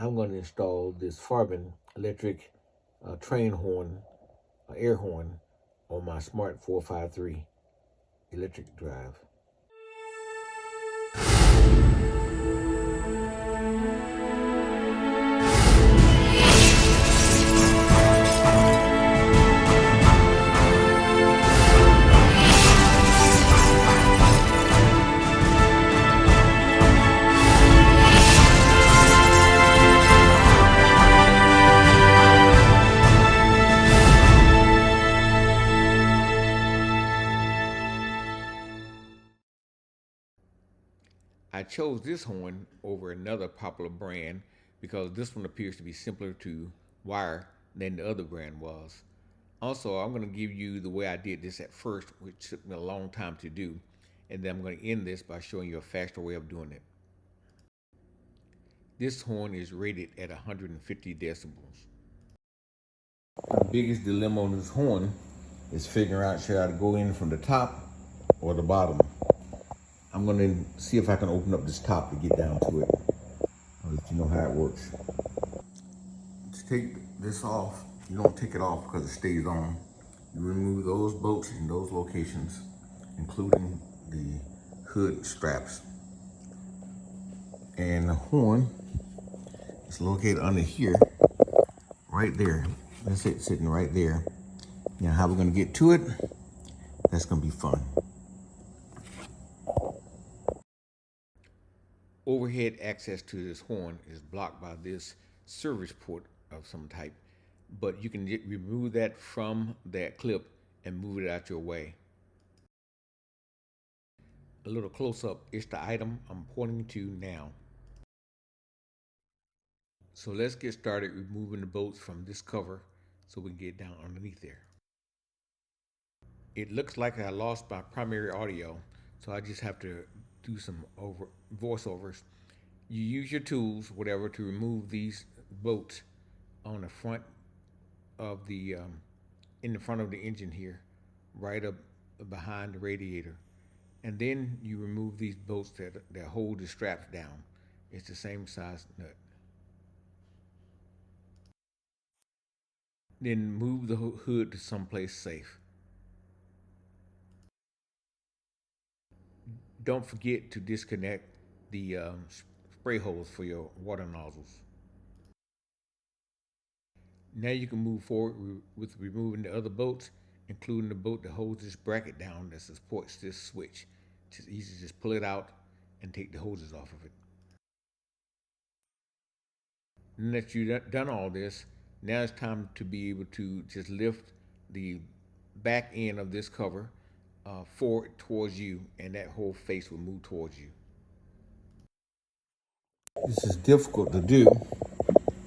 I'm going to install this Farben electric train horn, air horn, on my Smart 453 electric drive. I chose this horn over another popular brand because this one appears to be simpler to wire than the other brand was. Also, I'm going to give you the way I did this at first, which took me a long time to do, and then I'm going to end this by showing you a faster way of doing it. This horn is rated at 150 decibels. The biggest dilemma on this horn is figuring out should I go in from the top or the bottom. I'm going to see if I can open up this top to get down to it. I'll let you know how it works. To take this off, you don't take it off because it stays on. You remove those bolts in those locations, including the hood straps. And the horn is located under here, right there. That's it, sitting right there. Now how we're gonna get to it, that's gonna be fun. Overhead access to this horn is blocked by this service port of some type, but you can remove that from that clip and move it out your way. A little close up, it's the item I'm pointing to now. So let's get started removing the bolts from this cover so we can get down underneath there. It looks like I lost my primary audio, so I just have to do some voiceovers. You use your tools, whatever, to remove these bolts on the front of the, in the front of the engine here, right up behind the radiator. And then you remove these bolts that hold the straps down. It's the same size nut. Then move the hood to someplace safe. Don't forget to disconnect the spray hose for your water nozzles. Now you can move forward with removing the other bolts, including the bolt that holds this bracket down that supports this switch. It's easy to just pull it out and take the hoses off of it. And that you've done all this, now it's time to be able to just lift the back end of this cover forward towards you, and that whole face will move towards you. This is difficult to do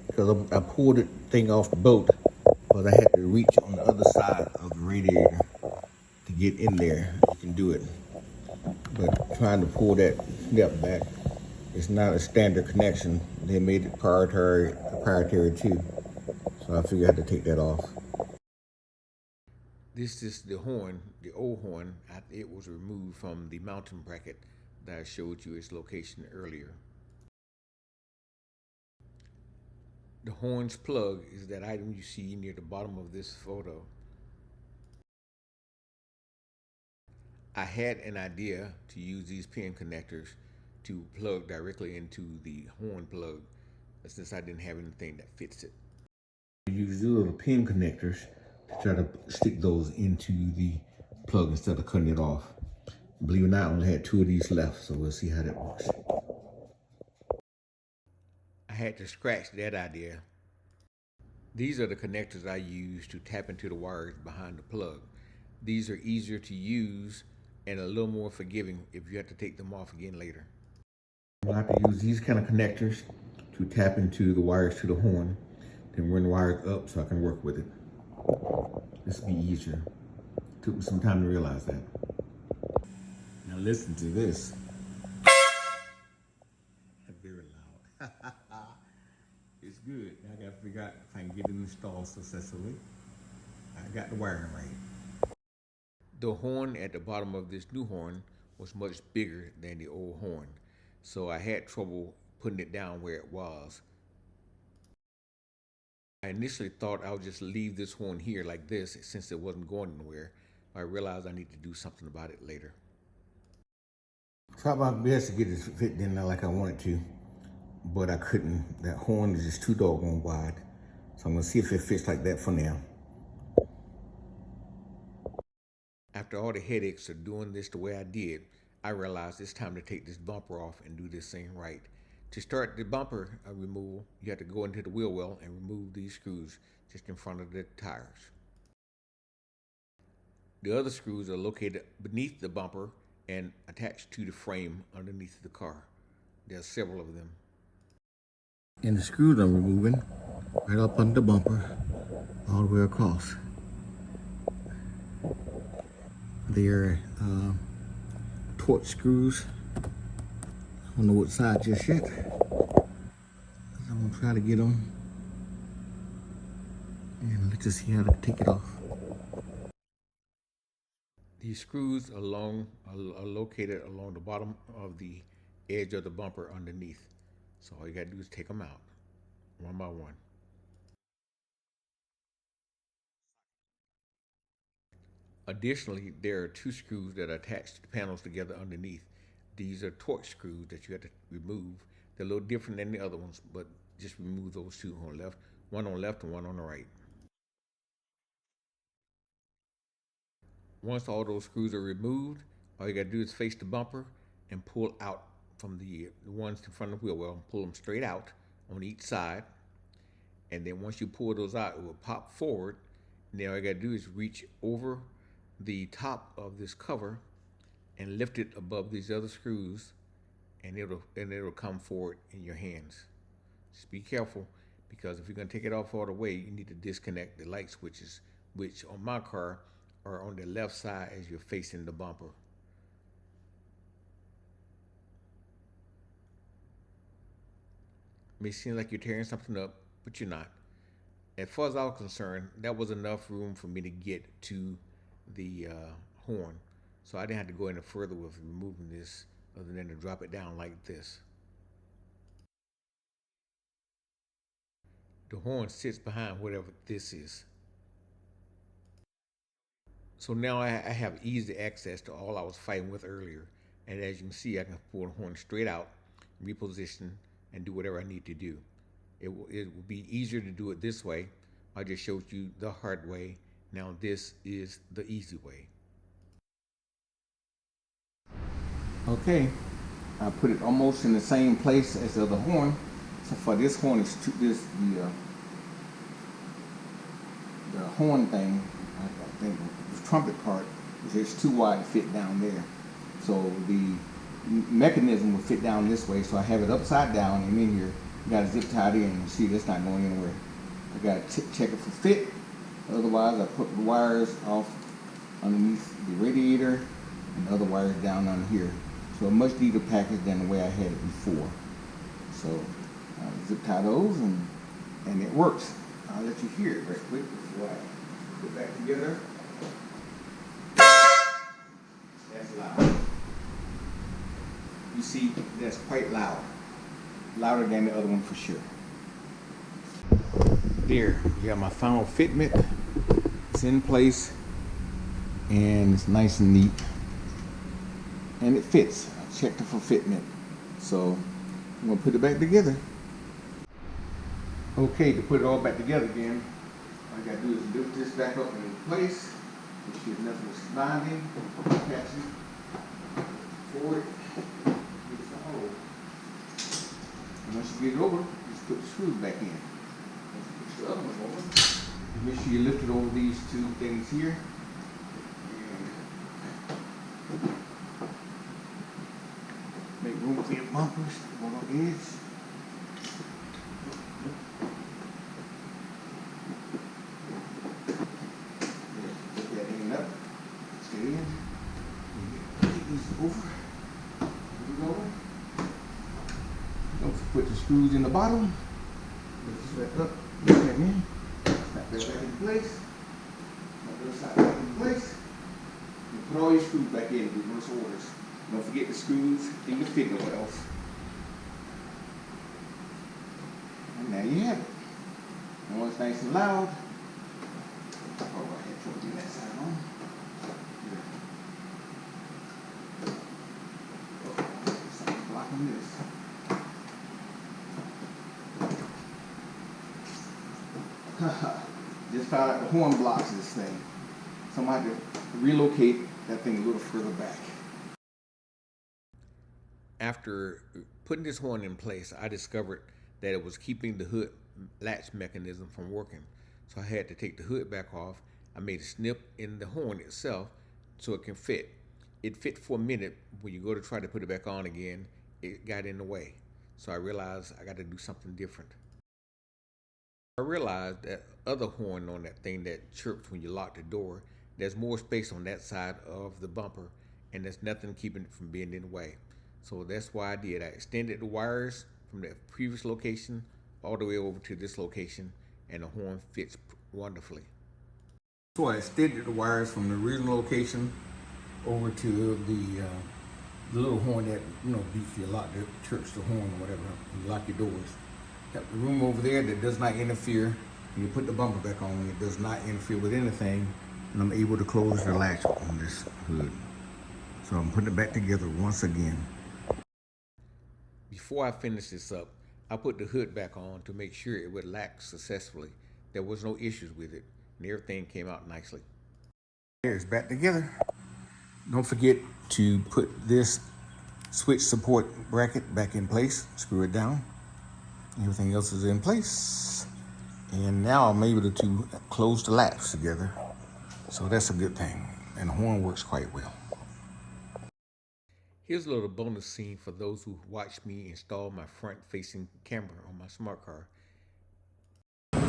because I pulled the thing off the boat, but I had to reach on the other side of the radiator to get in there. You can do it, but trying to pull that snap back, it's not a standard connection. They made it proprietary too, so I figured I had to take that off. This is the horn, the old horn. It was removed from the mounting bracket that I showed you its location earlier. The horn's plug is that item you see near the bottom of this photo. I had an idea to use these pin connectors to plug directly into the horn plug, since I didn't have anything that fits it. Use these little pin connectors to try to stick those into the plug instead of cutting it off. Believe it or not, I only had 2 of these left, so we'll see how that works. I had to scratch that idea. These are the connectors I use to tap into the wires behind the plug. These are easier to use and a little more forgiving if you have to take them off again later. I have to use these kind of connectors to tap into the wires to the horn, then run the wires up so I can work with it. This will be easier. Took me some time to realize that. Now listen to this. That's very loud. It's good. Now I gotta figure out if I can get it installed successfully. I got the wiring right. The horn at the bottom of this new horn was much bigger than the old horn, so I had trouble putting it down where it was. I initially thought I would just leave this horn here like this since it wasn't going anywhere. I realized I need to do something about it later. Tried my best to get it fit in there like I wanted to, but I couldn't. That horn is just too doggone wide. So I'm gonna see if it fits like that for now. After all the headaches of doing this the way I did, I realized it's time to take this bumper off and do this thing right. To start the bumper removal, you have to go into the wheel well and remove these screws just in front of the tires. The other screws are located beneath the bumper and attached to the frame underneath the car. There are several of them. And the screws I'm removing right up under the bumper, all the way across. They're torch screws. I don't know what side just yet. I'm gonna try to get them and let's just see how to take it off. These screws are located along the bottom of the edge of the bumper underneath. So all you gotta do is take them out one by one. Additionally, there are two screws that attach the panels together underneath. These are torch screws that you have to remove. They're a little different than the other ones, but just remove those two on the left, one on the left and one on the right. Once all those screws are removed, all you gotta do is face the bumper and pull out from the ones in front of the wheel well, pull them straight out on each side. And then once you pull those out, it will pop forward. And then all you gotta do is reach over the top of this cover and lift it above these other screws, and it'll come forward in your hands. Just be careful, because if you're gonna take it off all the way, you need to disconnect the light switches, which on my car are on the left side as you're facing the bumper. It may seem like you're tearing something up, but you're not. As far as I was concerned, that was enough room for me to get to the horn. So I didn't have to go any further with removing this other than to drop it down like this. The horn sits behind whatever this is. So now I have easy access to all I was fighting with earlier. And as you can see, I can pull the horn straight out, reposition, and do whatever I need to do. It will be easier to do it this way. I just showed you the hard way. Now this is the easy way. Okay, I put it almost in the same place as the other horn. So for this horn, it's the horn thing. I think the trumpet part is just too wide to fit down there. So the mechanism will fit down this way. So I have it upside down and in here. Got it zip tied in. You see, that's not going anywhere. I got to check it for fit. Otherwise, I put the wires off underneath the radiator and the other wires down under here. So a much neater package than the way I had it before. So zip tie those and it works. I'll let you hear it right quick before I put it back together. That's loud. You see, that's quite loud. Louder than the other one for sure. There, you got my final fitment. It's in place and it's nice and neat. And it fits. I checked it for fitment. So I'm gonna put it back together. Okay, to put it all back together again, all I gotta do is lift this back up in place. Make sure nothing is sliding, catching, forward, get the hole. And once you get it over, just put the screws back in. Once you put the other one over, make sure you lift it over these two things here. Make room for your bumpers on the edge. Put that end up. Stay in. Take these over. Move over. Don't put the screws in the bottom. Lift this back up. Lift that in. Snap that back in place. Snap the other side back in place. And put all your screws back in reverse orders. Don't forget the screws in the fitting wells. And there you have it. When it's nice and loud, oh, I had to do that side on. Oh, something blocking this. Just found out the horn blocks this thing. So I'm going to have to relocate that thing a little further back. After putting this horn in place, I discovered that it was keeping the hood latch mechanism from working. So I had to take the hood back off. I made a snip in the horn itself so it can fit. It fit for a minute. When you go to try to put it back on again, it got in the way. So I realized I got to do something different. I realized that other horn on that thing that chirps when you lock the door, there's more space on that side of the bumper, and there's nothing keeping it from being in the way. So that's why I did. I extended the wires from the previous location all the way over to this location, and the horn fits wonderfully. So I extended the wires from the original location over to the little horn that, you know, beats your lock, that chirps the horn or whatever, you lock your doors. Got the room over there that does not interfere. When you put the bumper back on, it does not interfere with anything, and I'm able to close the latch on this hood. So I'm putting it back together once again. Before I finish this up, I put the hood back on to make sure it would latch successfully. There was no issues with it, and everything came out nicely. Here's back together. Don't forget to put this switch support bracket back in place. Screw it down. Everything else is in place. And now I'm able to close the latch together. So that's a good thing. And the horn works quite well. Here's a little bonus scene for those who watched me install my front-facing camera on my smart car. Camera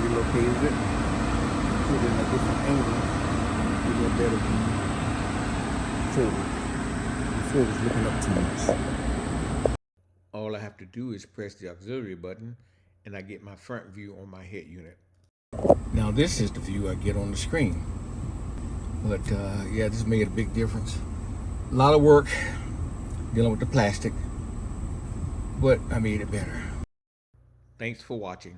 relocated it, put it in a different angle, to get a better view forward. Before it was looking up too much. All I have to do is press the auxiliary button and I get my front view on my head unit. Now this is the view I get on the screen. But yeah, this made a big difference. A lot of work dealing with the plastic, but I made it better. Thanks for watching.